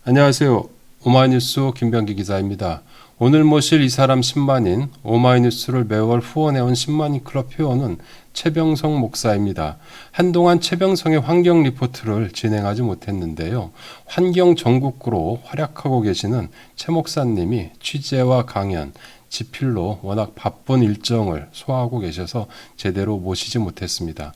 안녕하세요. 오마이뉴스 김병기 기자입니다. 오늘 모실 이 사람 10만인 오마이뉴스를 매월 후원해온 10만인 클럽 회원은 최병성 목사입니다. 한동안 최병성의 환경 리포트를 진행하지 못했는데요. 환경 전국구로 활약하고 계시는 최 목사님이 취재와 강연, 집필로 워낙 바쁜 일정을 소화하고 계셔서 제대로 모시지 못했습니다.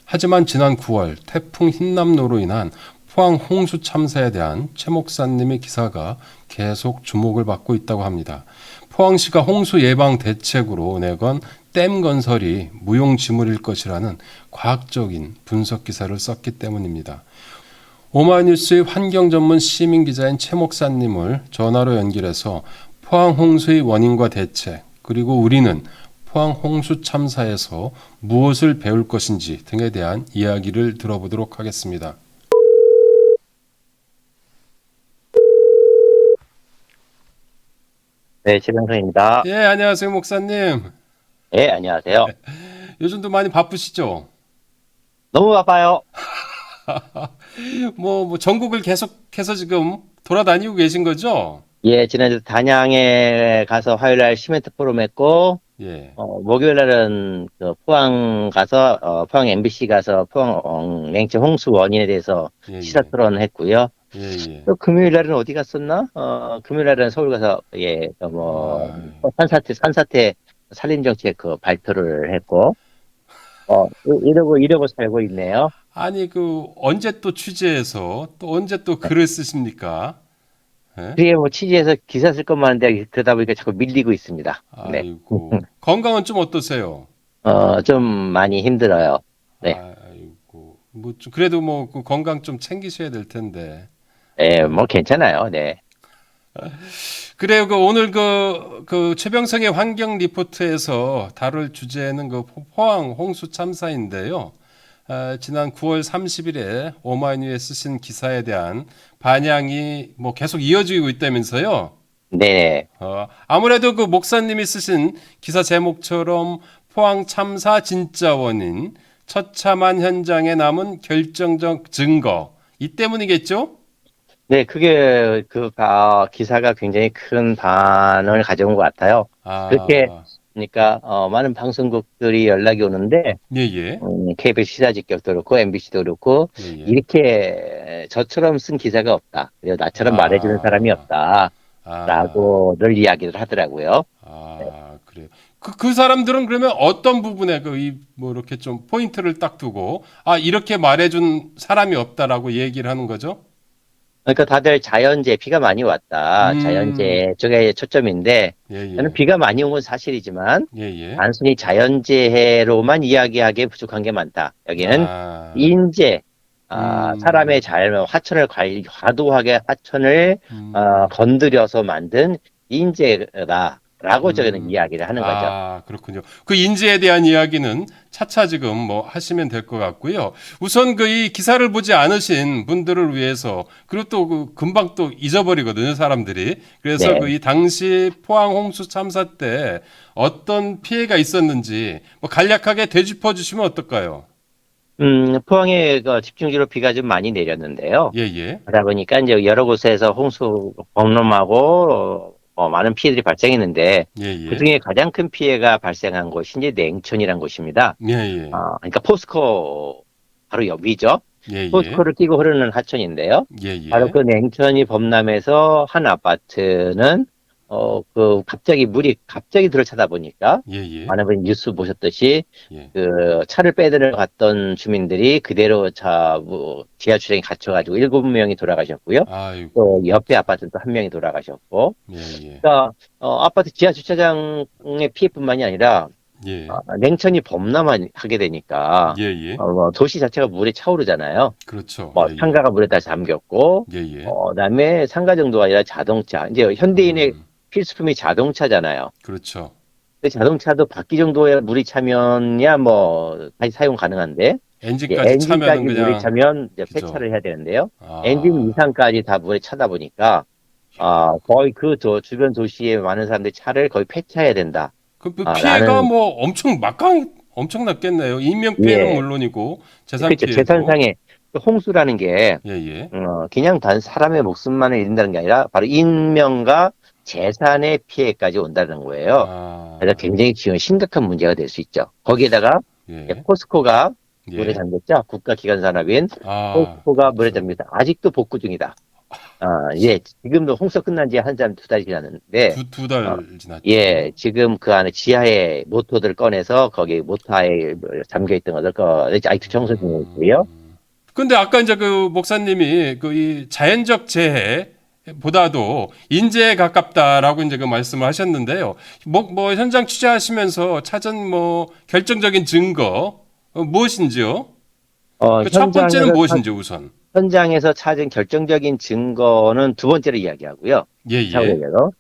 하지만 지난 9월 태풍 흰남노로 인한 포항 홍수 참사에 대한 최 목사님의 기사가 계속 주목을 받고 있다고 합니다. 포항시가 홍수 예방 대책으로 내건 댐 건설이 무용지물일 것이라는 과학적인 분석 기사를 썼기 때문입니다. 오마이뉴스의 환경 전문 시민 기자인 최 목사님을 전화로 연결해서 포항 홍수의 원인과 대책, 그리고 우리는 포항 홍수 참사에서 무엇을 배울 것인지 등에 대한 이야기를 들어보도록 하겠습니다. 네, 최병선입니다. 예, 안녕하세요, 목사님. 네, 안녕하세요. 요즘도 많이 바쁘시죠? 너무 바빠요. 뭐 전국을 계속해서 지금 돌아다니고 계신 거죠? 예, 지난주 단양에 가서 화요일 날 시멘트 포럼 했고, 예, 목요일 날은 그 포항 가서, 포항 MBC 가서 포항 냉채 홍수 원인에 대해서 예, 시사 예, 토론을 했고요. 예, 예. 또 금요일 날은 어디 갔었나? 금요일 날은 서울 가서, 예, 아, 산사태 산림정책 그 발표를 했고, 이러고 살고 있네요. 아니 언제 또 취재해서 또 언제 또 글을 쓰십니까? 예? 그게 뭐 취재해서 기사 쓸 것만 한데 그러다 보니까 자꾸 밀리고 있습니다. 네. 아이고, 건강은 좀 어떠세요? 좀 많이 힘들어요. 네. 아이고, 뭐 좀 그래도 그 건강 좀 챙기셔야 될 텐데. 네, 뭐 괜찮아요. 네. 그래요. 오늘 최병성의 환경 리포트에서 다룰 주제는 포항 홍수 참사인데요. 지난 9월 30일에 오마이뉴스에 쓰신 기사에 대한 반향이 뭐 계속 이어지고 있다면서요. 네. 아무래도 목사님이 쓰신 기사 제목처럼 포항 참사 진짜 원인, 처참한 현장에 남은 결정적 증거, 이 때문이겠죠? 네, 그게 기사가 굉장히 큰 반응을 가져온 것 같아요. 그렇게 아, 그러니까 많은 방송국들이 연락이 오는데 예, 예, KBS 시사직격도 그렇고 MBC도 그렇고 예, 예. 이렇게 저처럼 쓴 기사가 없다. 그리고 나처럼 말해주는 사람이 아, 없다. 아, 라고들 이야기를 하더라고요. 그래요. 그 사람들은 그러면 어떤 부분에 뭐 이렇게 좀 포인트를 딱 두고, 이렇게 말해준 사람이 없다라고 얘기를 하는 거죠? 그러니까 다들 자연재해, 비가 많이 왔다. 음, 자연재해 쪽에 초점인데, 예, 저는 예, 비가 많이 온 건 사실이지만, 예, 예. 단순히 자연재해로만 이야기하기에 부족한 게 많다. 여기는 아, 인재, 음, 사람의 자연, 과도하게 화천을 음, 건드려서 만든 인재다. 라고 저는 이야기를 하는 거죠. 그렇군요. 그 인지에 대한 이야기는 차차 지금 뭐 하시면 될 것 같고요. 우선 이 기사를 보지 않으신 분들을 위해서, 그리고 또 금방 또 잊어버리거든요, 사람들이. 그래서 네. 이 당시 포항 홍수 참사 때 어떤 피해가 있었는지 뭐 간략하게 되짚어 주시면 어떨까요? 포항에 집중적으로 비가 좀 많이 내렸는데요. 예, 예. 그러다 보니까 이제 여러 곳에서 홍수 범람하고 많은 피해들이 발생했는데 예, 예. 그중에 가장 큰 피해가 발생한 곳이 이제 냉천이라는 곳입니다. 예, 예. 그러니까 포스코 바로 옆이죠. 예, 예. 포스코를 끼고 흐르는 하천인데요. 예, 바로 예. 그 냉천이 범람해서 한 아파트는 갑자기 물이 갑자기 들어차다 보니까 예, 예. 많은 분이 뉴스 보셨듯이 예. 그 차를 빼들어 갔던 주민들이 그대로 지하 주차장에 갇혀가지고 7명이 돌아가셨고요. 또 아이고. 옆에 아파트도 한 명이 돌아가셨고, 예, 예. 그러니까 아파트 지하 주차장의 피해뿐만이 아니라 예. 냉천이 범람하게 되니까 예, 예. 도시 자체가 물에 차오르잖아요. 그렇죠. 뭐 예, 예. 상가가 물에 다 잠겼고, 예, 예. 그다음에 상가 정도가 아니라 자동차. 이제 현대인의 음, 필수품이 자동차잖아요. 그렇죠. 근데 자동차도 바퀴 정도의 물이 차면야 뭐 다시 사용 가능한데 이제 엔진까지 차면은 엔진까지 물이 그냥, 차면 이제 그죠. 폐차를 해야 되는데요. 엔진 아, 이상까지 다 물에 차다 보니까 거의 주변 도시에 많은 사람들이 차를 거의 폐차해야 된다. 그 피해가 라는 뭐 엄청났겠네요. 인명 피해는 예, 물론이고, 재산 그렇죠. 피해도. 재산상의 홍수라는 게 예, 예. 그냥 단 사람의 목숨만을 잃는다는 게 아니라 바로 인명과 재산의 피해까지 온다는 거예요. 아, 그래서 굉장히 지금 심각한 문제가 될 수 있죠. 거기에다가 예, 포스코가 물에 예. 잠겼죠. 국가기관산업인 아, 포스코가 물에 그렇죠. 잠깁니다. 아직도 복구 중이다. 예, 지금도 홍수 끝난 지 한 달, 두 달이 지났는데, 두 어, 달 지났죠. 예, 지금 그 안에 지하에 모터들을 꺼내서 거기 모터에 잠겨있던 것들, 아직도 청소 중에 있고요. 근데 아까 이제 그 목사님이 그 이 자연적 재해보다도 인재에 가깝다라고 이제 그 말씀을 하셨는데요. 뭐 현장 취재하시면서 찾은 뭐 결정적인 증거 무엇인지요? 그 첫 번째는 무엇인지 우선. 현장에서 찾은 결정적인 증거는 두 번째로 이야기하고요. 예, 예. 차후로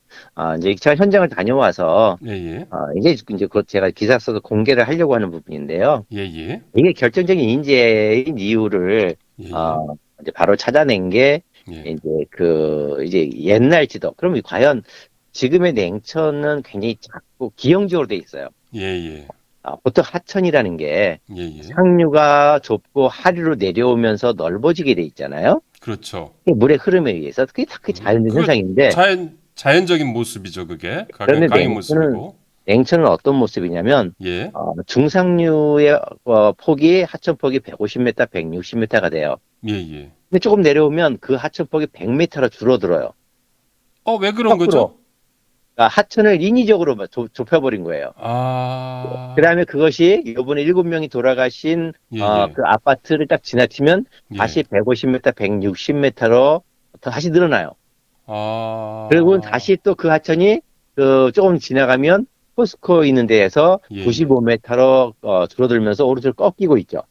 이제 제가 현장을 다녀와서, 예, 예. 이제 곧 제가 기사 써서 공개를 하려고 하는 부분인데요. 예, 예. 이게 결정적인 인재인 이유를, 예, 예. 이제 바로 찾아낸 게, 예. 이제 옛날 지도. 그러면 과연 지금의 냉천은 굉장히 작고 기형적으로 돼 있어요. 예, 예. 보통 하천이라는 게 예, 예. 상류가 좁고 하류로 내려오면서 넓어지게 돼 있잖아요. 그렇죠. 이게 물의 흐름에 의해서 그게 다 자연적 그거 현상인데, 자연적인 모습이죠, 그게. 그런데 강의 모습이고. 냉천은 어떤 모습이냐면, 예. 중상류의 폭이 하천폭이 150m, 160m가 돼요. 예, 예. 근데 조금 내려오면 그 하천폭이 100m로 줄어들어요. 왜 그런 거꾸로. 거죠? 그러니까 하천을 인위적으로 좁혀버린 거예요. 그 아, 다음에 그것이 이번에 7명이 돌아가신 예, 예. 그 아파트를 딱 지나치면 다시 예. 150m, 160m로 다시 늘어나요. 그리고 아, 다시 또 그 하천이 조금 지나가면 포스코 있는 데에서 예, 예. 95m로 줄어들면서 오른쪽으로 꺾이고 있죠.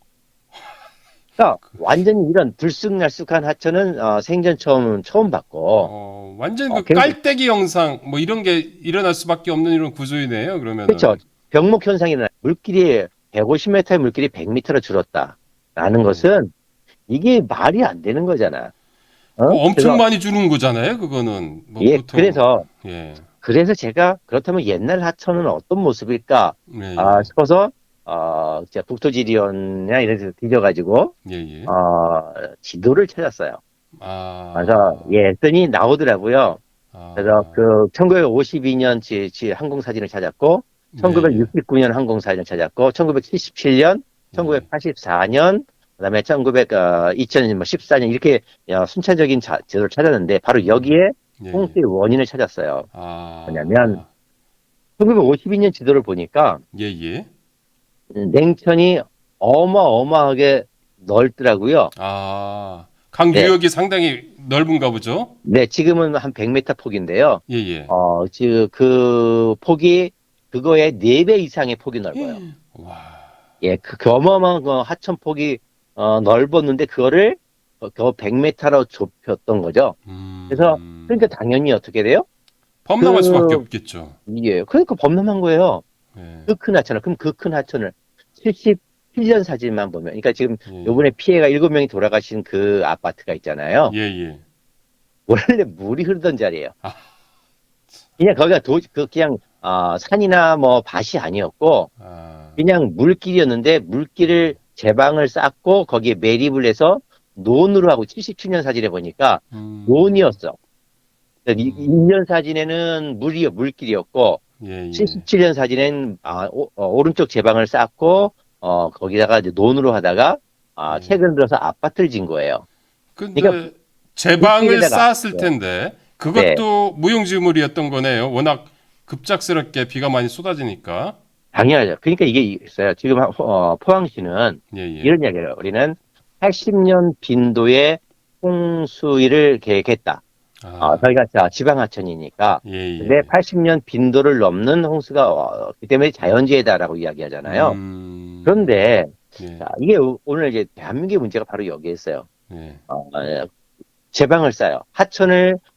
그러니까 완전히 이런 들쑥날쑥한 하천은 생전 처음 봤고, 완전 그 굉장히, 깔때기 영상 뭐 이런 게 일어날 수밖에 없는 이런 구조이네요. 그렇죠. 그러면은. 병목 현상이 일어나요. 물길이 150m의 물길이 100m로 줄었다라는 어, 것은 이게 말이 안 되는 거잖아. 엄청 그래서 많이 주는 거잖아요. 그거는 뭐 예, 보통 예, 제가 그렇다면 옛날 하천은 어떤 모습일까 예, 예, 싶어서 제가 국토지리원이나 이런 데서 뒤져가지고 예, 예. 지도를 찾았어요. 그래서 아, 했더니 나오더라고요. 그래서 아, 그 1952년 항공 사진을 찾았고, 예, 예, 1969년 항공 사진을 찾았고, 1977년, 예, 1984년, 그다음에 2014년 이렇게 순차적인 지도를 찾았는데 바로 여기에 예, 예. 홍수의 원인을 찾았어요. 뭐냐면 아, 1952년 지도를 보니까 예, 예. 냉천이 어마어마하게 넓더라고요. 강 네, 유역이 상당히 넓은가 보죠? 네, 지금은 한 100m 폭인데요. 예, 예. 지금 그 폭이 그거의 4배 이상의 폭이 넓어요. 와, 예, 그 어마어마한 그 하천 폭이 넓었는데 그거를 겨우 100m로 좁혔던 거죠. 그래서 그러니까 당연히 어떻게 돼요? 범람할 수밖에 그 없겠죠. 이게 그러니까 범람한 거예요. 예, 그 큰 하천을. 그럼 그 큰 하천을 77년 사진만 보면, 그러니까 지금 예, 요번에 피해가 7명이 돌아가신 그 아파트가 있잖아요. 예, 예. 원래 물이 흐르던 자리예요. 아, 그냥 거기가 그냥 산이나 뭐 밭이 아니었고 아, 그냥 물길이었는데 물길을 제방을 쌓고 거기에 매립을 해서 논으로 하고 77년 사진에 보니까 음, 논이었어. 2년 사진에는 물길이었고 예, 예. 77년 사진엔 오른쪽 제방을 쌓고 거기다가 이제 논으로 하다가 예. 최근 들어서 아파트를 진 거예요. 그러니까 근데 제방을 물길에다가 쌓았을 텐데 네, 그것도 무용지물이었던 거네요. 워낙 급작스럽게 비가 많이 쏟아지니까. 당연하죠. 그러니까 이게 있어요. 지금 포항시는 예, 예. 이런 이야기를 해요. 우리는 80년 빈도의 홍수를 계획했다. 아, 저희가 지방하천이니까. 예, 근데 예. 80년 빈도를 넘는 홍수가 그 때문에 자연재해다라고 이야기하잖아요. 그런데 예, 자, 이게 오늘 이제 대한민국의 문제가 바로 여기에 있어요. 예, 제방을 쌓아요.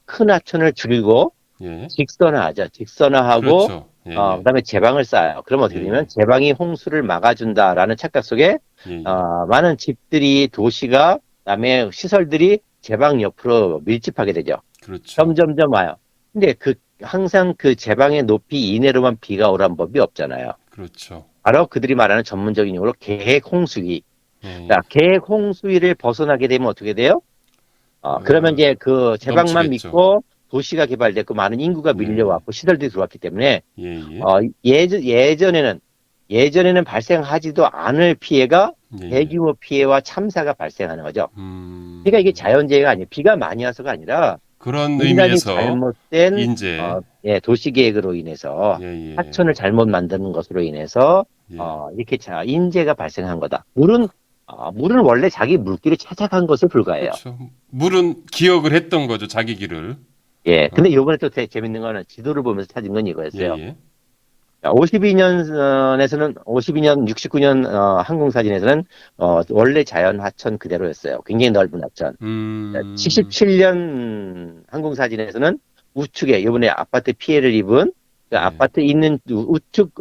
큰 하천을 줄이고 예. 직선화하죠. 직선화하고 그렇죠. 예, 예. 그다음에 제방을 쌓아요. 그럼 예, 어떻게 되냐면 예. 제방이 홍수를 막아준다라는 착각 속에 예, 예. 많은 집들이 도시가 그다음에 시설들이 제방 옆으로 밀집하게 되죠. 그렇죠. 점점점 와요. 근데 항상 그 제방의 높이 이내로만 비가 오란 법이 없잖아요. 그렇죠. 바로 그들이 말하는 전문적인 용어로 계획 홍수기. 예, 예. 자, 계획 홍수위를 벗어나게 되면 어떻게 돼요? 그러면 이제 그 제방만 넘치겠죠. 믿고 도시가 개발됐고 많은 인구가 예, 밀려왔고 시설들이 들어왔기 때문에 예, 예, 예전에는 발생하지도 않을 피해가 예, 예. 대규모 피해와 참사가 발생하는 거죠. 음, 그러니까 이게 자연재해가 아니에요. 비가 많이 와서가 아니라 그런 인간이 의미에서 잘못된 인재, 도시 계획으로 인해서 예, 하천을 예, 잘못 만드는 것으로 인해서 예. 이렇게 인재가 발생한 거다. 물은 원래 자기 물길을 찾아간 것에 불과해요. 그렇죠. 물은 기억을 했던 거죠, 자기 길을. 예. 어? 근데 요번에 또 되게 재밌는 거는 지도를 보면서 찾은 건 예, 이거였어요. 예. 52년, 69년 항공사진에서는 원래 자연 하천 그대로였어요. 굉장히 넓은 하천. 음, 77년 항공사진에서는 우측에 이번에 아파트 피해를 입은 그 예. 아파트 있는 우측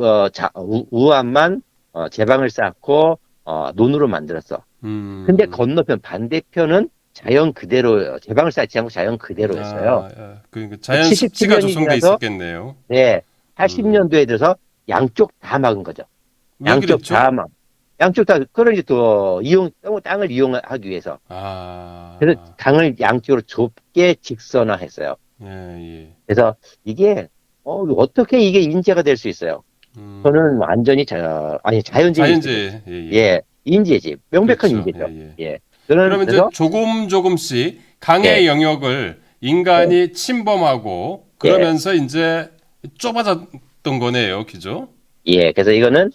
우암만 제방을 쌓고 논으로 만들었어. 근데 음, 건너편 반대편은 자연 그대로 제방을 쌓지 않고 자연 그대로였어요. 그러니까 자연 습지가 77년이 조성돼 지나서 있었겠네요. 네, 음, 80년도에 들어서 양쪽 다 막은 거죠. 왜 양쪽 그랬죠? 다 막. 양쪽 다 그걸 이제 또 땅을 이용하기 위해서. 그래서 아, 강을 양쪽으로 좁게 직선화했어요. 예, 예. 그래서 이게 어떻게 이게 인재가 될 수 있어요? 저는 음, 완전히 자연재해이죠. 자연재해, 예, 예. 예, 인재지. 명백한 그렇죠, 예, 인재죠. 예. 예. 저는 그러면 이제 그래서 조금씩 예, 강의 영역을 예, 인간이 침범하고 예, 그러면서 이제 좁아졌던 거네요, 그죠? 예. 그래서 이거는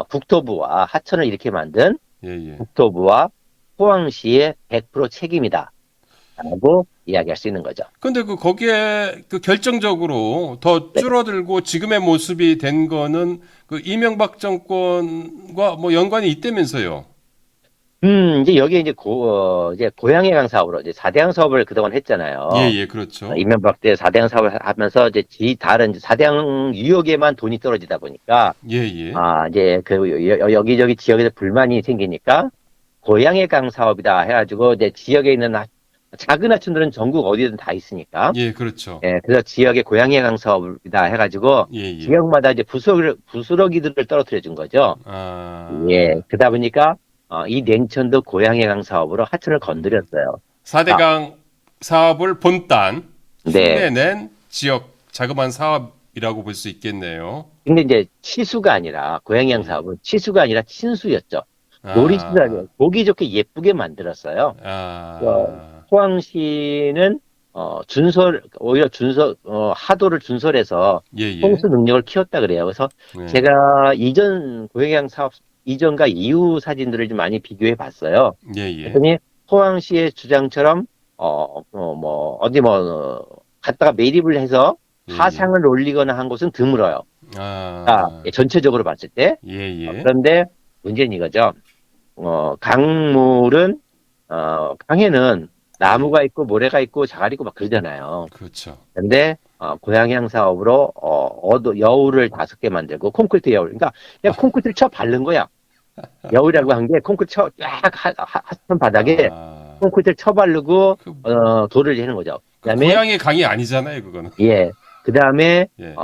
국토부와 하천을 이렇게 만든 예, 예. 국토부와 포항시의 100% 책임이다. 라고 이야기할 수 있는 거죠. 근데 거기에 결정적으로 더 네. 줄어들고 지금의 모습이 된 거는 이명박 정권과 뭐 연관이 있다면서요. 이제 여기에 이제 고양해 강 사업으로 이제 4대강 사업을 그동안 예, 했잖아요. 예, 그렇죠. 이명박 때 4대강 사업을 하면서 이제 다른 4대강 유역에만 돈이 떨어지다 보니까, 예, 예. 이제 여기저기 지역에서 불만이 생기니까 고양해 강 사업이다 해가지고 이제 지역에 있는 작은 하천들은 전국 어디든 다 있으니까, 예, 그렇죠. 예, 그래서 지역에 고양해 강 사업이다 해가지고 예, 예. 지역마다 이제 부스러기들을 떨어뜨려 준 거죠. 예, 아, 그러다 보니까 이 냉천도 고양해강 사업으로 하천을 건드렸어요. 아, 4대강 사업을 본딴 네. 흉내낸 지역 자그마한 사업이라고 볼 수 있겠네요. 근데 이제 치수가 아니라 고양해강 예. 사업은 치수가 아니라 친수였죠. 아, 놀이시설 보기 좋게 예쁘게 만들었어요. 아, 포항시는 오히려 하도를 준설해서 예, 예. 홍수 능력을 키웠다 그래요. 그래서 네. 제가 이전 고양해강 사업 이전과 이후 사진들을 좀 많이 비교해 봤어요. 예, 예. 그랬더니 포항시의 주장처럼 갔다가 매립을 해서 예, 예. 하상을 올리거나 한 곳은 드물어요. 아, 전체적으로 봤을 때. 예, 예. 그런데 문제는 이거죠. 강물은 강에는 예. 나무가 있고 모래가 있고 자갈 있고 막 그러잖아요. 그렇죠. 근데 고양이향 사업으로 여울을 5개 만들고 콘크리트 여울. 그러니까 그냥 콘크리트를 쳐 바른 거야. 여울이라고 한 게 콘크리트 쫙 하천 바닥에 아, 콘크리트를 쳐바르고 그, 돌을 하는 거죠. 그다음에 고양이 강이 아니잖아요, 그거는. 예, 그다음에 예.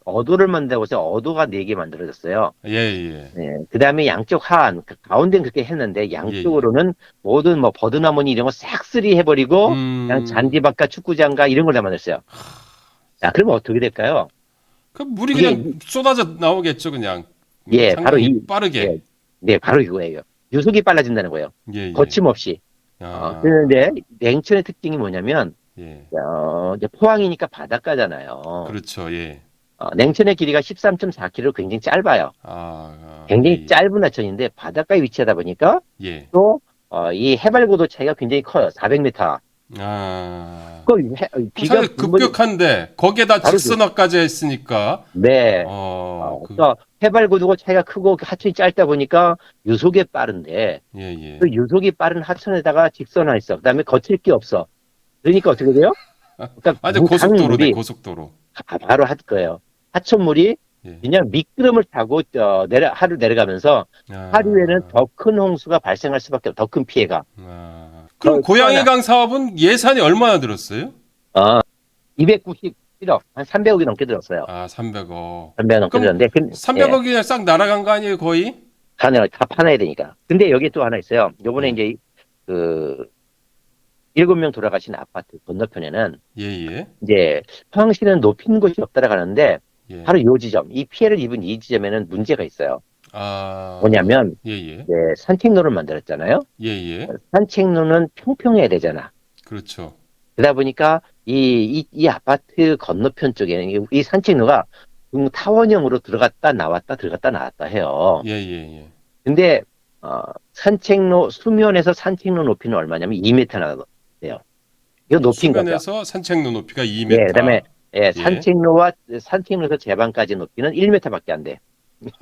어도를 만들고 해서 어도가 4개 만들어졌어요. 예, 예. 예, 그다음에 양쪽 가운데는 그렇게 했는데 예, 예. 양쪽으로는 모든 뭐 버드나무니 이런 거 싹쓸이 해버리고 그냥 음, 잔디밭과 축구장과 이런 걸 다 만들었어요. 자, 그러면 어떻게 될까요? 물이 이게 그냥 쏟아져 나오겠죠, 그냥. 바로 상당히 예, 빠르게. 네, 바로 이거예요. 유속이 빨라진다는 거예요. 예, 예. 거침없이. 아, 그런데 냉천의 특징이 뭐냐면 예. 이제 포항이니까 바닷가잖아요. 그렇죠, 예. 냉천의 길이가 13.4km 굉장히 짧아요. 예, 굉장히 예. 짧은 하천인데 바닷가에 위치하다 보니까 예. 또 이 해발 고도 차이가 굉장히 커요. 400m. 아, 그 비가 사실 급격한데, 거기에다 바로 직선화까지 했으니까, 네. 그러니까 해발 고도가 차이가 크고 하천이 짧다 보니까 유속이 빠른데 예, 예. 그 유속이 빠른 하천에다가 직선화했어. 그다음에 거칠 게 없어. 그러니까 어떻게 돼요? 그러니까 완전 고속도로네, 강물이 고속도로. 바로 할 거예요. 하천물이 예. 그냥 미끄럼을 타고 하루 내려가면서 하류에는 아, 더 큰 홍수가 발생할 수밖에 없어. 더 큰 피해가. 그럼 또 하나, 고양이강 사업은 예산이 얼마나 들었어요? 291억, 한 300억이 넘게 들었어요. 300억. 300억 넘게 그럼 들었는데, 예. 300억이 싹 날아간 거 아니에요, 거의? 다 파놔야 되니까. 근데 여기 또 하나 있어요. 요번에 예. 이제 그 7명 돌아가신 아파트 건너편에는 예, 예. 이제 포항시는 높이는 곳이 없다라고 하는데 예. 바로 요 지점, 이 피해를 입은 이 지점에는 문제가 있어요. 아, 뭐냐면 예, 예. 이제 산책로를 만들었잖아요. 예, 예. 산책로는 평평해야 되잖아. 그렇죠. 그러다 보니까 이 아파트 건너편 쪽에는 이 산책로가 타원형으로 들어갔다 나왔다 들어갔다 나왔다 해요. 예, 예, 예. 근데 산책로 수면에서 산책로 높이는 얼마냐면 2m나 돼요. 이거 높인 거죠. 수면에서 산책로 높이가 예, 그다음에 2m. 예, 예. 산책로에서 제방까지 높이는 1m밖에 안 돼.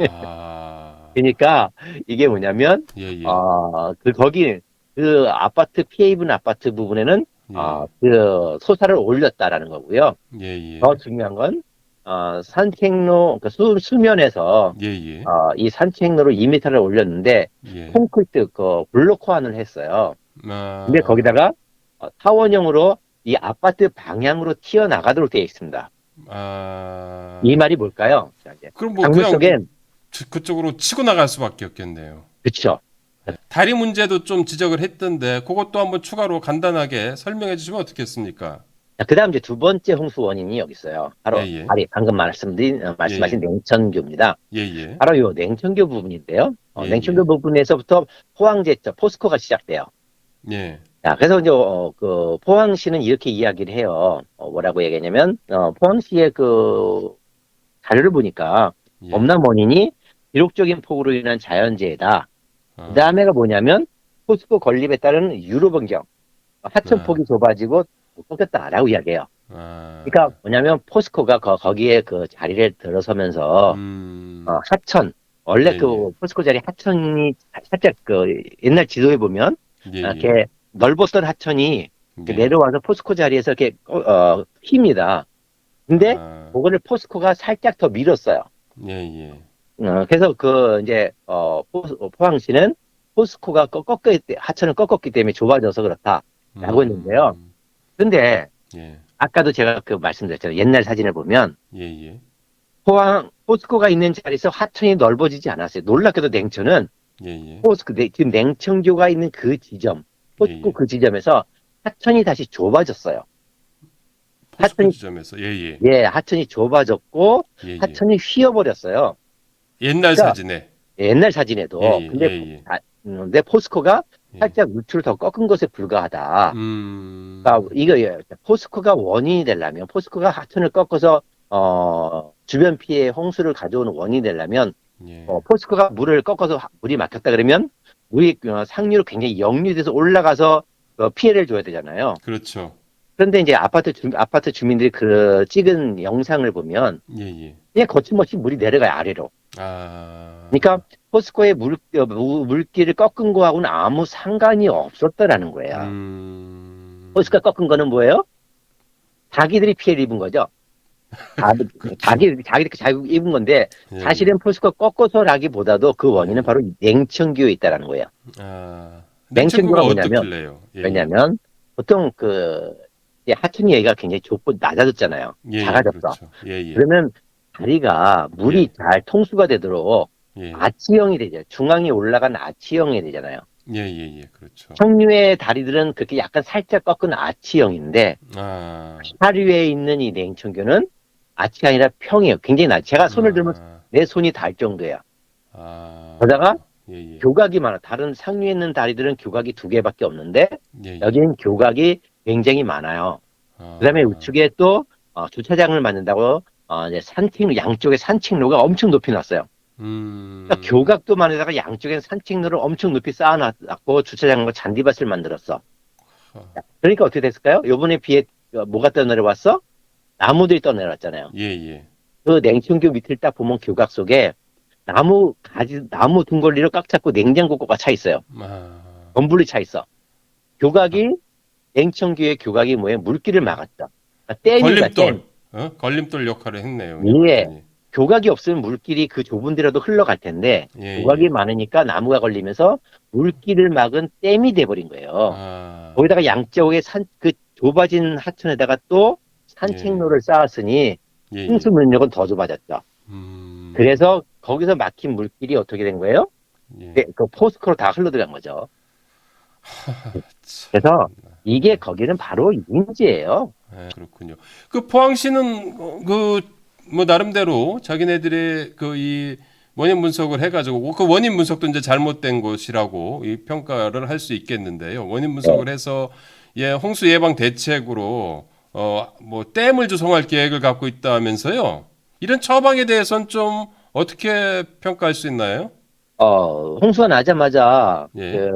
아, 그러니까 이게 뭐냐면 예, 예. 거기 그 아파트 피해 입은 아파트 부분에는 예. 그 소사를 올렸다라는 거고요. 예, 더 예. 중요한 건 산책로 그 수면에서 예, 예. 이 산책로로 2m를 올렸는데 예. 콘크리트 그 블록화를 했어요. 근데 아, 거기다가 타원형으로 이 아파트 방향으로 튀어나가도록 되어 있습니다. 이 아. 말이 뭘까요? 자, 이제 그럼 뭐 강물 그냥 속엔 그쪽으로 치고 나갈 수밖에 없겠네요. 그쵸. 다리 문제도 좀 지적을 했던데 그것도 한번 추가로 간단하게 설명해 주시면 어떻겠습니까? 그 다음 이제 두 번째 홍수 원인이 여기 있어요. 예, 바로 예. 방금 예, 말씀하신 예. 냉천교입니다. 예, 예. 바로 요 냉천교 부분인데요. 예, 냉천교 예. 부분에서부터 포항제철 포스코가 시작돼요. 예. 자, 그래서 이제 그 포항시는 이렇게 이야기를 해요. 뭐라고 얘기하냐면 포항시의 그 자료를 보니까 예. 범람 원인이 기록적인 폭우로 인한 자연재해다. 그 아, 다음에가 뭐냐면 포스코 건립에 따른 유로 변경, 아, 하천폭이 좁아지고 못 끊겼다라고 이야기해요. 그러니까 아. 뭐냐면 포스코가 거기에 그 자리를 들어서면서 하천 예, 원래 예. 그 포스코 자리 하천이 살짝 그 옛날 지도에 보면 예, 예. 이렇게 넓었던 하천이 예. 내려와서 포스코 자리에서 이렇게 휩니다. 근데 아, 그거를 포스코가 살짝 더 밀었어요. 예, 예. 그래서 그 이제 포항시는 포스코가 하천을 꺾었기 때문에 좁아져서 그렇다라고 했는데요. 음, 근데 예. 아까도 제가 그 말씀드렸잖아요. 옛날 사진을 보면 예, 예. 포스코가 있는 자리에서 하천이 넓어지지 않았어요. 놀랍게도 냉천은 예, 예. 지금 냉천교가 있는 그 지점, 예, 포스코 예. 그 지점에서 하천이 다시 좁아졌어요. 포스코 하천이, 지점에서 예, 예. 예, 하천이 좁아졌고, 예, 예. 하천이 휘어버렸어요. 옛날 그러니까 사진에. 옛날 예, 사진에도. 예. 예, 근데, 예. 근데 포스코가 예. 살짝 루트를 더 꺾은 것에 불과하다. 그러니까 음. 포스코가 원인이 되려면, 포스코가 하천을 꺾어서, 주변 피해 홍수를 가져오는 원인이 되려면, 예. 포스코가 물을 꺾어서 물이 막혔다 그러면, 물이 상류로 굉장히 역류돼서 올라가서 피해를 줘야 되잖아요. 그렇죠. 그런데 이제 아파트 주민들이 그 찍은 영상을 보면, 예, 예. 그냥 거침없이 물이 내려가요, 아래로. 아. 그러니까 포스코의 물길을 꺾은 거하고는 아무 상관이 없었다라는 거예요. 음. 포스코가 꺾은 거는 뭐예요? 자기들이 피해를 입은 거죠. 그렇죠. 자기들이 입은 건데 예, 예. 사실은 포스코가 꺾어서라기보다도 그 예, 원인은 예. 바로 냉천교에 있다라는 거예요. 아. 냉천구가 냉천교가 뭐냐면 어떻길래요? 예, 예. 왜냐면 보통 이제 하천이 여기가 굉장히 좁고 낮아졌잖아요. 예, 예. 작아졌어. 그렇죠. 예, 예. 그러면 다리가 물이 예. 잘 통수가 되도록 예, 예. 아치형이 되죠. 중앙에 올라간 아치형이 되잖아요. 예, 예, 예. 그렇죠. 청류의 다리들은 그렇게 약간 살짝 꺾은 아치형인데 아. 하류에 있는 이 냉천교는 아치가 아니라 평이에요. 굉장히 낮아. 제가 손을 들면 아. 내 손이 닿을 정도예요. 아. 거기다가 예, 예. 교각이 많아. 다른 상류에 있는 다리들은 교각이 2개밖에 없는데 예, 예. 여기는 교각이 굉장히 많아요. 그다음에 아. 우측에 또 주차장을 만든다고 이제 양쪽에 산책로가 엄청 높이 놨어요. 그러니까 교각도 많으다가 양쪽에 산책로를 엄청 높이 쌓아놨고 주차장과 잔디밭을 만들었어. 아. 그러니까 어떻게 됐을까요? 요번에 비에 뭐가 떠내려왔어? 나무들이 떠내려왔잖아요. 예, 예. 그 냉천교 밑을 딱 보면 교각 속에 나무 둥걸리로 꽉 잡고 냉장고 고가 차 있어요. 아. 건물이 차 있어. 냉천교의 교각이 뭐예요? 물길을 막았다. 그러니까 댐이다, 댐. 걸림돌. 걸림돌 역할을 했네요. 그냥 예. 완전히. 교각이 없으면 물길이 그 좁은 데라도 흘러갈 텐데, 예, 교각이 예. 많으니까 나무가 걸리면서 물길을 막은 댐이 돼버린 거예요. 아. 거기다가 양쪽에 그 좁아진 하천에다가 또 예. 산책로를 쌓았으니 예, 홍수 예. 면역은 더 좁아졌죠. 그래서 거기서 막힌 물길이 어떻게 된 거예요? 예. 그 포스코로 다 흘러들어간 거죠. 참. 그래서 이게 거기는 바로 인지예요. 그렇군요. 그 포항시는 그 뭐 나름대로 자기네들의 그 이 원인 분석을 해가지고 그 원인 분석도 이제 잘못된 것이라고 이 평가를 할 수 있겠는데요. 원인 분석을 해서 홍수 예방 대책으로 뭐 댐을 조성할 계획을 갖고 있다면서요. 이런 처방에 대해서는 좀 어떻게 평가할 수 있나요? 홍수가 나자마자 예,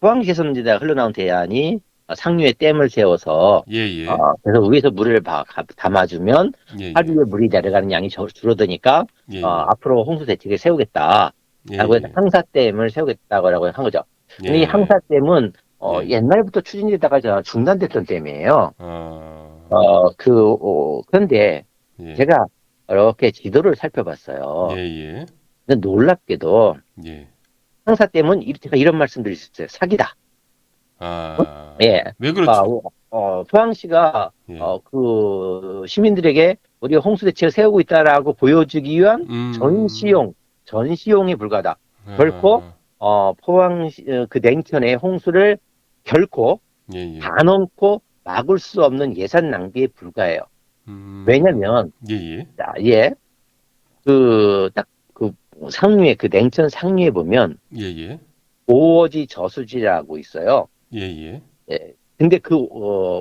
포항시에서문제다 흘러나온 대안이 상류에 댐을 세워서 예, 예, 그래서 위에서 물을 담아주면 예, 예, 하류에 물이 내려가는 양이 줄어드니까 예, 예, 앞으로 홍수 대책을 세우겠다라고 예, 해서 예, 항사댐을 세우겠다고 한 거죠. 근데 이 예, 항사댐은 예, 옛날부터 추진되다가 중단됐던 댐이에요. 아, 그런데 예, 제가 이렇게 지도를 예, 살펴봤어요. 예, 근데 놀랍게도 예. 항사댐은 제가 이런 말씀드릴 수 있어요. 사기다. 예. 왜 그렇죠? 포항시가, 예, 시민들에게 우리가 홍수 대책을 세우고 있다라고 보여주기 위한 음, 전시용에 불과하다. 결코, 아, 포항시, 그 냉천의 홍수를 결코 예, 예, 다 넘고 막을 수 없는 예산 낭비에 불과해요. 왜냐면, 예, 예, 자, 딱, 상류에, 냉천 상류에 보면, 예, 예, 오어지 저수지라고 있어요. 예, 예, 예. 근데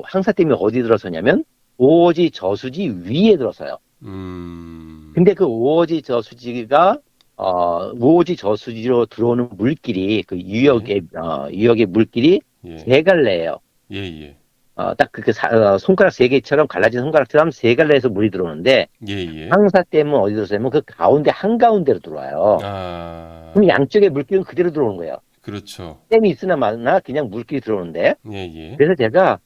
항사댐이 어디 들어서냐면, 오어지 저수지 위에 들어서요. 음, 근데 그 오어지 저수지로 들어오는 물길이, 예, 유역의 물길이 예, 세 갈래예요. 예, 예, 딱 손가락 세 개처럼 갈라진 손가락처럼 세 갈래에서 물이 들어오는데, 예, 예, 항사댐은 어디 들어서냐면 그 가운데 한가운데로 들어와요. 그럼 아, 양쪽의 물길은 그대로 들어오는 거예요. 그렇죠. 댐이 있으나 마나 그냥 물길이 들어오는데, 예, 예, 그래서 제가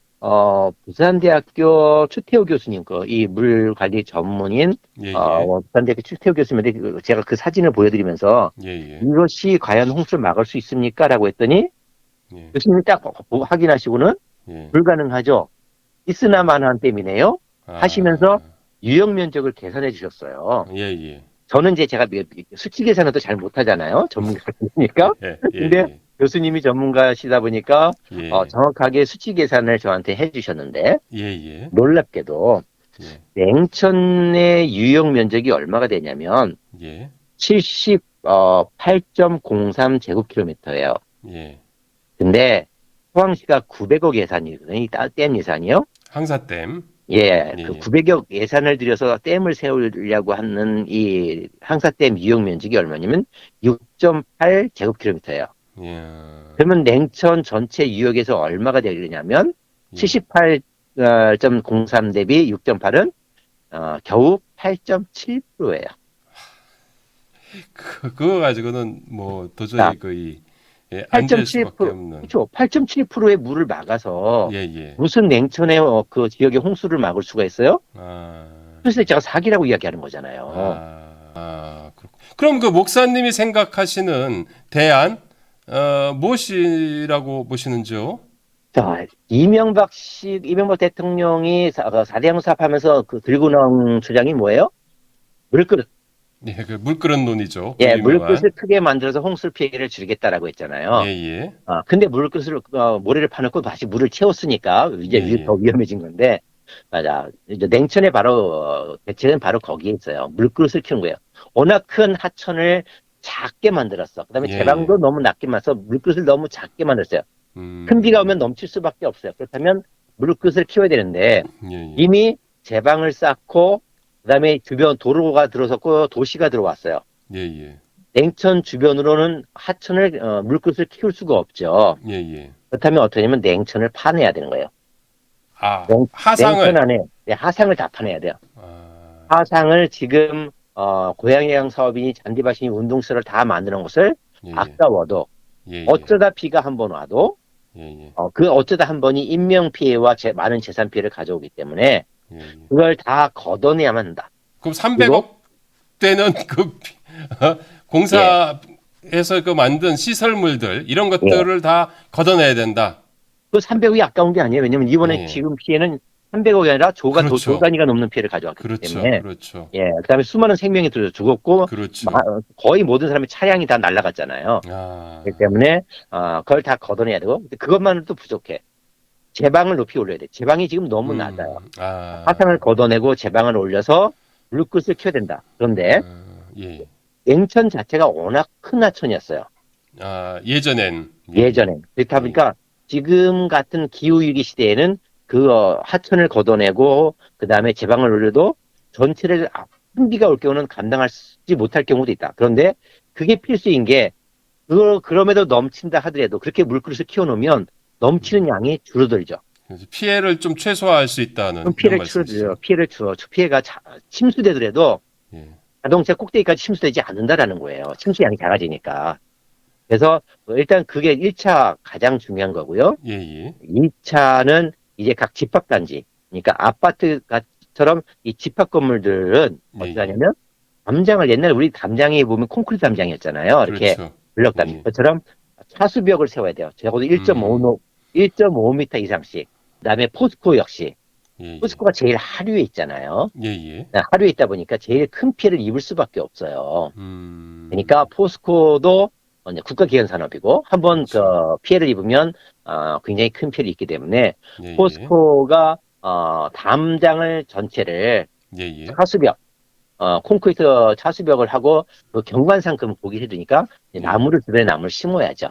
부산대학교 추태호 교수님 이 물 관리 전문인 예, 예, 부산대학교 추태호 교수님한테 제가 그 사진을 보여드리면서 예, 예, 이것이 과연 홍수를 막을 수 있습니까?라고 했더니 예, 교수님이 딱 확인하시고는 예, 불가능하죠. 있으나마나한 댐이네요. 아, 하시면서 유역 면적을 계산해 주셨어요. 예, 예, 저는 이제 제가 수치 계산을 또 잘 못하잖아요. 전문가가 아니니까. 예, 예, 근데 예, 교수님이 전문가시다 보니까 예, 정확하게 수치 계산을 저한테 해주셨는데 예, 예, 놀랍게도 예, 냉천의 유역 면적이 얼마가 되냐면 예, 78.03 제곱킬로미터예요. 예, 근데 포항시가 900억 예산이거든요. 댐 예산이요. 항사댐, 예, 예, 그 예, 900억 예산을 들여서 댐을 세우려고 하는 이 항사댐 유역 면적이 얼마냐면 6.8 제곱킬로미터예요. 예, 그러면 냉천 전체 유역에서 얼마가 되느냐면 예. 78.03 대비 6.8은 겨우 8.7%예요. 그거 가지고는 뭐 자, 도저히 거의 안 될 수밖에 8.7%, 없는. 그렇죠. 8.7%의 물을 막아서 예, 예. 무슨 냉천의 그 지역의 홍수를 막을 수가 있어요? 아, 그래서 제가 사기라고 이야기하는 거잖아요. 그렇고. 그럼 그 목사님이 생각하시는 대안 무엇이라고 보시는지요? 자, 이명박 대통령이 4대 행사하면서 들고 나온 주장이 뭐예요? 물그릇. 예, 그 물그릇 논이죠. 그 예, 유명한. 물그릇을 크게 만들어서 홍수 피해를 줄이겠다라고 예, 했잖아요. 예. 근데 물그릇을, 모래를 파놓고 다시 물을 채웠으니까 예, 이제 더 예. 위험해진 건데, 맞아. 이제 냉천에 대책은 바로 거기에 있어요. 물그릇을 키우는 거예요. 워낙 큰 하천을 작게 만들었어. 그 다음에 예, 제방도 예. 너무 낮게 만들어서 물그릇을 너무 작게 만들었어요. 큰 비가 오면 음. 넘칠 수밖에 없어요. 그렇다면 물그릇을 키워야 되는데, 예, 예. 이미 제방을 쌓고, 그 다음에 주변 도로가 들어섰고, 도시가 들어왔어요. 예, 예. 냉천 주변으로는 물그릇을 키울 수가 없죠. 예, 예. 그렇다면 어떻게 하냐면 냉천을 파내야 되는 거예요. 냉천 하상을. 안에 하상을 다 파내야 돼요. 아, 화상을 지금 고양이양 사업인이 잔디밭이니 운동시설을 다 만드는 것을 예, 예. 아까워도 예, 예. 어쩌다 비가 한 번 와도 예, 예. 어쩌다 한 번이 인명 피해와 많은 재산 피해를 가져오기 때문에 예, 예. 그걸 다 걷어내야만 한다. 그럼 그리고 300억 대는 예, 공사에서 그 만든 시설물들 이런 예. 것들을 다 걷어내야 된다. 그 300억이 아까운 게 아니에요. 왜냐면 이번에 예. 지금 피해는 300억이 아니라 그렇죠. 조 단위가 넘는 피해를 가져왔기 그렇죠. 때문에 그렇죠. 예, 그다음에 수많은 생명이 죽었고 그렇죠. 거의 모든 사람의 차량이 다 날아갔잖아요. 아, 그렇기 때문에 그걸 다 걷어내야 되고 근데 그것만으로도 부족해. 제방을 높이 올려야 돼. 제방이 지금 너무 낮아요. 아, 화산을 걷어내고 제방을 올려서 물끝을 켜야 된다. 그런데 예. 냉천 자체가 워낙 큰 하천이었어요. 예전엔. 예, 예. 예전엔. 그렇다 예. 보니까 지금 같은 기후위기 시대에는 그 하천을 걷어내고 그 다음에 제방을 올려도 전체를 큰 비가 올 경우는 감당하지 못할 경우도 있다. 그런데 그게 필수인 게 그럼에도 넘친다 하더라도 그렇게 물그릇을 키워놓으면 넘치는 양이 줄어들죠. 그래서 피해를 좀 최소화할 수 있다는 그럼 이런 피해를 줄어들죠. 말씀이시죠. 피해가 침수되더라도 예. 자동차 꼭대기까지 침수되지 않는다라는 거예요. 침수 양이 작아지니까. 그래서 일단 그게 1차 가장 중요한 거고요. 예, 예. 2차는 이제 각 집합단지, 그러니까 아파트처럼 이 집합 건물들은 예, 어떻게 하냐면 담장을 옛날에 우리 담장에 보면 콘크리트 담장이었잖아요. 이렇게 그렇죠. 블럭 담장. 예. 그처럼 차수벽을 세워야 돼요. 적어도 1.5m 이상씩. 그다음에 포스코 역시. 예, 예. 포스코가 제일 하류에 있잖아요. 예, 예. 하류에 있다 보니까 제일 큰 피해를 입을 수밖에 없어요. 음. 그러니까 포스코도 이제 국가기관 산업이고 한번 그 그렇죠. 피해를 입으면 굉장히 큰 피해를 입기 때문에 예, 예. 포스코가 담장을 전체를 예, 예. 차수벽 콘크리트 차수벽을 하고 그 경관상금 보기 싫으니까 예. 나무를 주변에 나무를 심어야죠.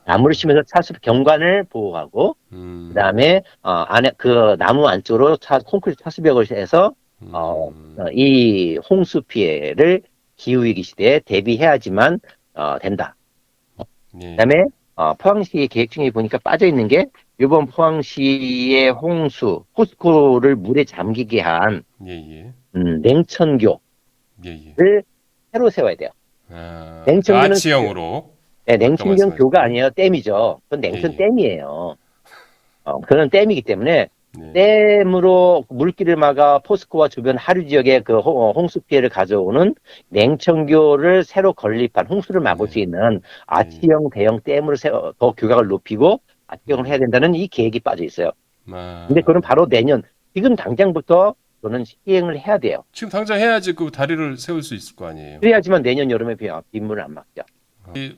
나무를 심어서 차수벽 경관을 보호하고 그다음에 안에 그 나무 안쪽으로 콘크리트 차수벽을 해서 이 홍수 피해를 기후위기 시대에 대비해야지만 된다. 예. 그다음에 포항시 계획 중에 보니까 빠져 있는 게 이번 포항시의 홍수 포스코를 물에 잠기게 한 예, 예. 냉천교를 예, 예. 새로 세워야 돼요. 그 냉천교는 아치형으로 네, 아까 냉천교는 교가 말씀하셨던. 아니에요. 댐이죠. 그건 예, 냉천 예. 댐이에요. 그런 댐이기 때문에 네. 댐으로 물길을 막아 포스코와 주변 하류 지역에 그 홍수 피해를 가져오는 냉천교를 새로 건립한 홍수를 막을 네. 수 있는 아치형 대형 댐으로 더 교각을 높이고 아치형을 해야 된다는 이 계획이 빠져 있어요. 근데 그건 바로 내년 지금 당장부터 저는 시행을 해야 돼요. 지금 당장 해야지 그 다리를 세울 수 있을 거 아니에요. 그래야지만 내년 여름에 빗물을 안 막죠.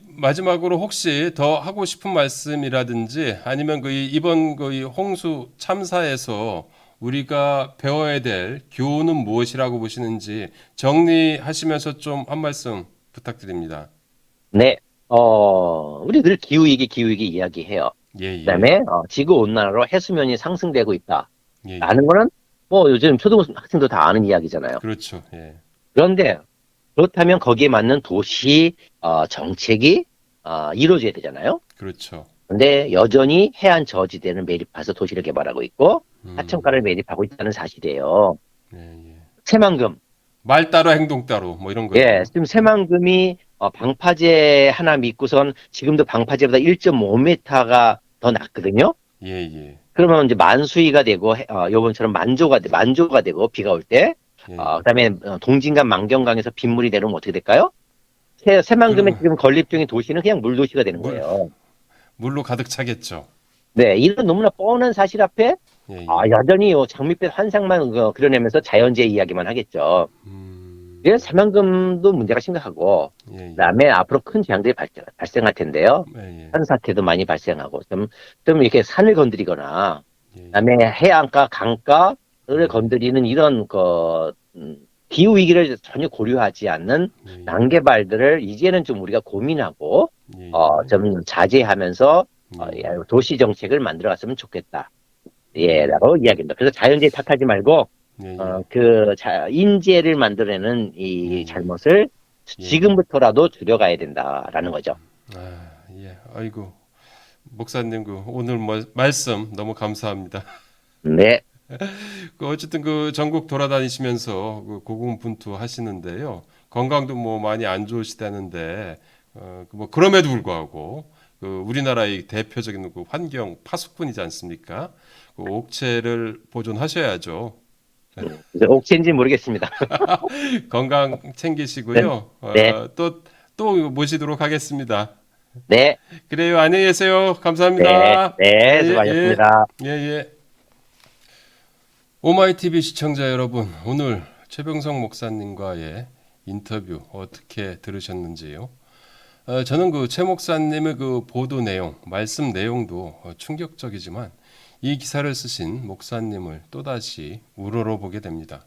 마지막으로 혹시 더 하고 싶은 말씀이라든지 아니면 이번 이 홍수 참사에서 우리가 배워야 될 교훈은 무엇이라고 보시는지 정리하시면서 좀 한 말씀 부탁드립니다. 네, 우리 늘 기후위기 이야기해요. 예, 예. 그다음에 지구 온난화로 해수면이 상승되고 있다. 예, 예. 라는 거는 뭐 요즘 초등학생도 다 아는 이야기잖아요. 그렇죠. 예. 그런데 그렇다면 거기에 맞는 도시 정책이 이루어져야 되잖아요. 그렇죠. 근데 여전히 해안 저지대를 매립해서 도시를 개발하고 있고 하천가를 매립하고 있다는 사실이에요. 예, 예. 새만금. 말 따로 행동 따로 뭐 이런 거죠. 예, 지금 새만금이 방파제 하나 믿고선 지금도 방파제보다 1.5m가 더 낮거든요. 예, 예. 그러면 이제 만수위가 되고 요번처럼 만조가 되고 비가 올 때 예, 예. 그다음에 동진강 만경강에서 빗물이 내려오면 어떻게 될까요? 새만금에 그러면- 지금 건립 중인 도시는 그냥 물도시가 되는 거예요. 물로 가득 차겠죠. 네, 이런 너무나 뻔한 사실 앞에 예, 예. 여전히 장밋빛 환상만 그려내면서 자연재해 이야기만 하겠죠. 그래서 새만금도 문제가 심각하고 예, 예. 그다음에 앞으로 큰 재앙들이 발생할 텐데요. 예, 예. 산사태도 많이 발생하고 좀 이렇게 산을 건드리거나 예, 예. 그다음에 해안가, 강가를 건드리는 이런 기후 위기를 전혀 고려하지 않는 예, 예. 난개발들을 이제는 좀 우리가 고민하고 예, 예. 좀 자제하면서 예. 도시 정책을 만들어갔으면 좋겠다. 라고 이야기합니다. 그래서 자연재해 탓하지 말고 예, 예. 인재를 만들어내는 이 잘못을 예. 지금부터라도 줄여가야 된다라는 거죠. 예. 아이고. 목사님 오늘 말씀 너무 감사합니다. 네. 어쨌든 전국 돌아다니시면서 고군분투 하시는데요. 건강도 뭐 많이 안 좋으시다는데 뭐 그럼에도 불구하고 우리나라의 대표적인 환경 파수꾼이지 않습니까? 옥체를 보존하셔야죠. 그래서 옥체인지 모르겠습니다. 건강 챙기시고요. 네. 또 모시도록 하겠습니다. 네. 그래요. 안녕히 계세요. 감사합니다. 네. 네. 수고하셨습니다. 예, 예. 오마이TV 시청자 여러분, 오늘 최병성 목사님과의 인터뷰 어떻게 들으셨는지요? 저는 최 목사님의 보도 내용, 말씀 내용도 충격적이지만 이 기사를 쓰신 목사님을 또다시 우러러보게 됩니다.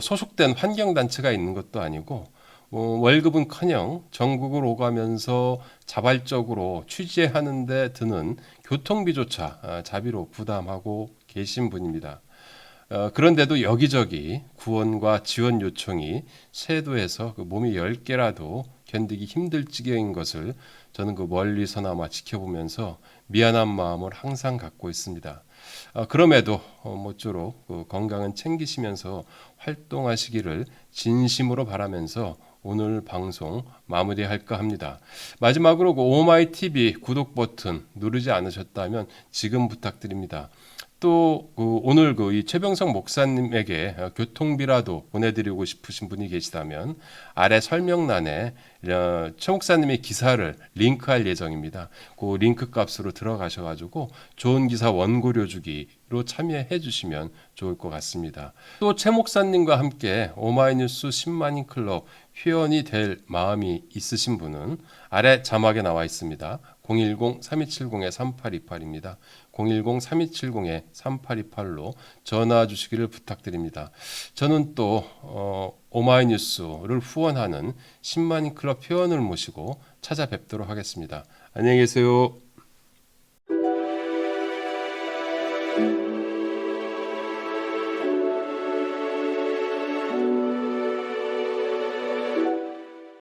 소속된 환경단체가 있는 것도 아니고 월급은커녕 전국을 오가면서 자발적으로 취재하는 데 드는 교통비조차 자비로 부담하고 계신 분입니다. 그런데도 여기저기 구원과 지원 요청이 쇄도해서 몸이 10개라도 견디기 힘들 지경인 것을 저는 멀리서나마 지켜보면서 미안한 마음을 항상 갖고 있습니다. 그럼에도 모쪼록 건강은 챙기시면서 활동하시기를 진심으로 바라면서 오늘 방송 마무리할까 합니다. 마지막으로 오마이TV 구독 버튼 누르지 않으셨다면 지금 부탁드립니다. 또 오늘 이 최병성 목사님에게 교통비라도 보내드리고 싶으신 분이 계시다면 아래 설명란에 최 목사님의 기사를 링크할 예정입니다. 그 링크 값으로 들어가셔가지고 좋은 기사 원고료 주기로 참여해 주시면 좋을 것 같습니다. 또 최 목사님과 함께 오마이뉴스 10만인 클럽 회원이 될 마음이 있으신 분은 아래 자막에 나와 있습니다. 010-3270-3828입니다. 010-3270-3828로 전화 주시기를 부탁드립니다. 저는 또 오마이뉴스를 후원하는 10만인 클럽 회원을 모시고 찾아뵙도록 하겠습니다. 안녕히 계세요.